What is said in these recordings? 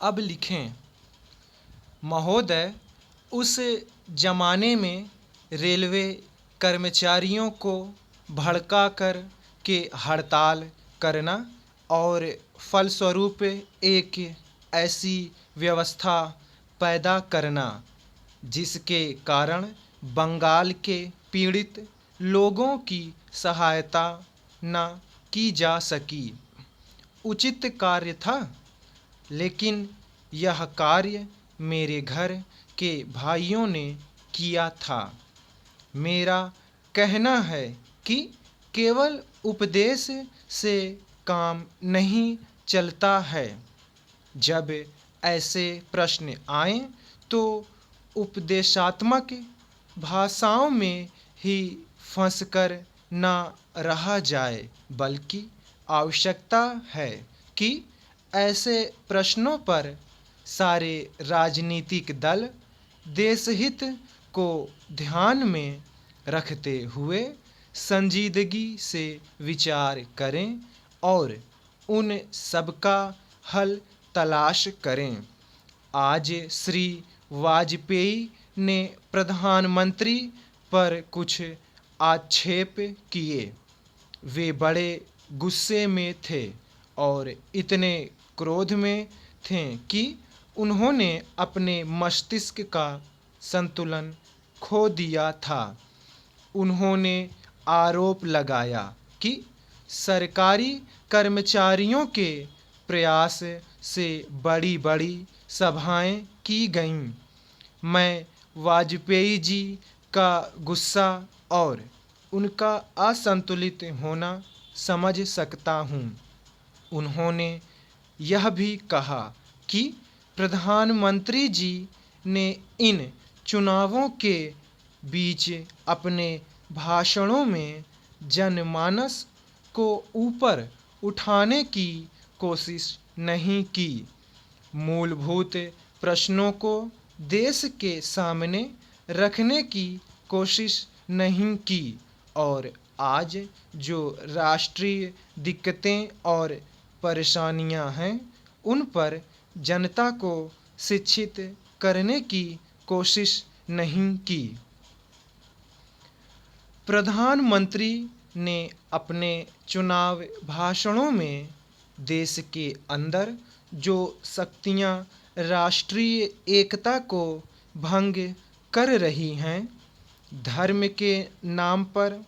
अब लिखें। महोदय, उस जमाने में रेलवे कर्मचारियों को भड़काकर के हड़ताल करना और फलस्वरूप एक ऐसी व्यवस्था पैदा करना जिसके कारण बंगाल के पीड़ित लोगों की सहायता न की जा सकी, उचित कार्य था। लेकिन यह कार्य मेरे घर के भाइयों ने किया था। मेरा कहना है कि केवल उपदेश से काम नहीं चलता है। जब ऐसे प्रश्न आएं तो उपदेशात्मक भाषाओं में ही फंसकर न रहा जाए, बल्कि आवश्यकता है कि ऐसे प्रश्नों पर सारे राजनीतिक दल देशहित को ध्यान में रखते हुए संजीदगी से विचार करें और उन सबका हल तलाश करें। आज श्री वाजपेयी ने प्रधानमंत्री पर कुछ आक्षेप किए। वे बड़े गुस्से में थे और इतने क्रोध में थे कि उन्होंने अपने मस्तिष्क का संतुलन खो दिया था। उन्होंने आरोप लगाया कि सरकारी कर्मचारियों के प्रयास से बड़ी बड़ी सभाएं की गईं। मैं वाजपेयी जी का गुस्सा और उनका असंतुलित होना समझ सकता हूँ। उन्होंने यह भी कहा कि प्रधानमंत्री जी ने इन चुनावों के बीच अपने भाषणों में जनमानस को ऊपर उठाने की कोशिश नहीं की, मूलभूत प्रश्नों को देश के सामने रखने की कोशिश नहीं की और आज जो राष्ट्रीय दिक्कतें और परेशानियां हैं, उन पर जनता को शिक्षित करने की कोशिश नहीं की। प्रधानमंत्री ने अपने चुनाव भाषणों में देश के अंदर जो शक्तियां राष्ट्रीय एकता को भंग कर रही हैं, धर्म के नाम पर,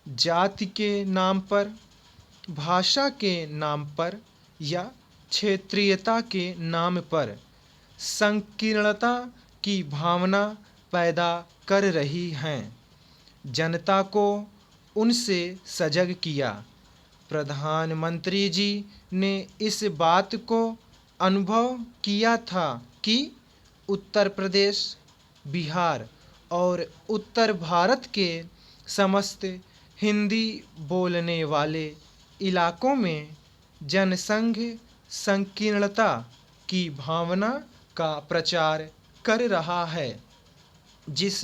जाति के नाम पर, भाषा के नाम पर या क्षेत्रीयता के नाम पर संकीर्णता की भावना पैदा कर रही हैं, जनता को उनसे सजग किया। प्रधानमंत्री जी ने इस बात को अनुभव किया था कि उत्तर प्रदेश, बिहार और उत्तर भारत के समस्त हिंदी बोलने वाले इलाकों में जनसंघ संकीर्णता की भावना का प्रचार कर रहा है। जिस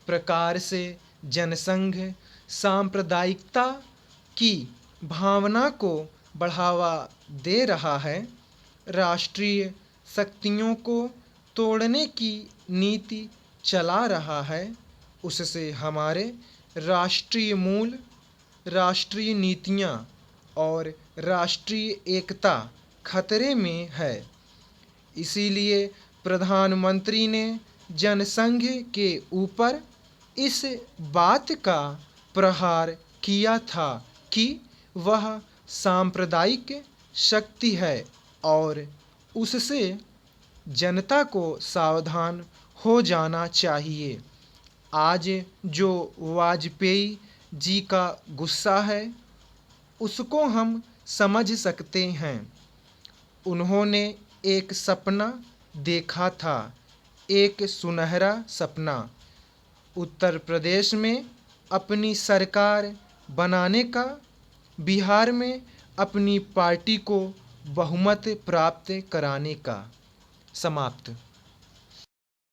प्रकार से जनसंघ सांप्रदायिकता की भावना को बढ़ावा दे रहा है, राष्ट्रीय शक्तियों को तोड़ने की नीति चला रहा है, उससे हमारे राष्ट्रीय मूल, राष्ट्रीय नीतियां और राष्ट्रीय एकता खतरे में है। इसीलिए प्रधानमंत्री ने जनसंघ के ऊपर इस बात का प्रहार किया था कि वह सांप्रदायिक शक्ति है और उससे जनता को सावधान हो जाना चाहिए। आज जो वाजपेयी जी का गुस्सा है, उसको हम समझ सकते हैं। उन्होंने एक सपना देखा था, एक सुनहरा सपना, उत्तर प्रदेश में अपनी सरकार बनाने का, बिहार में अपनी पार्टी को बहुमत प्राप्त कराने का। समाप्त।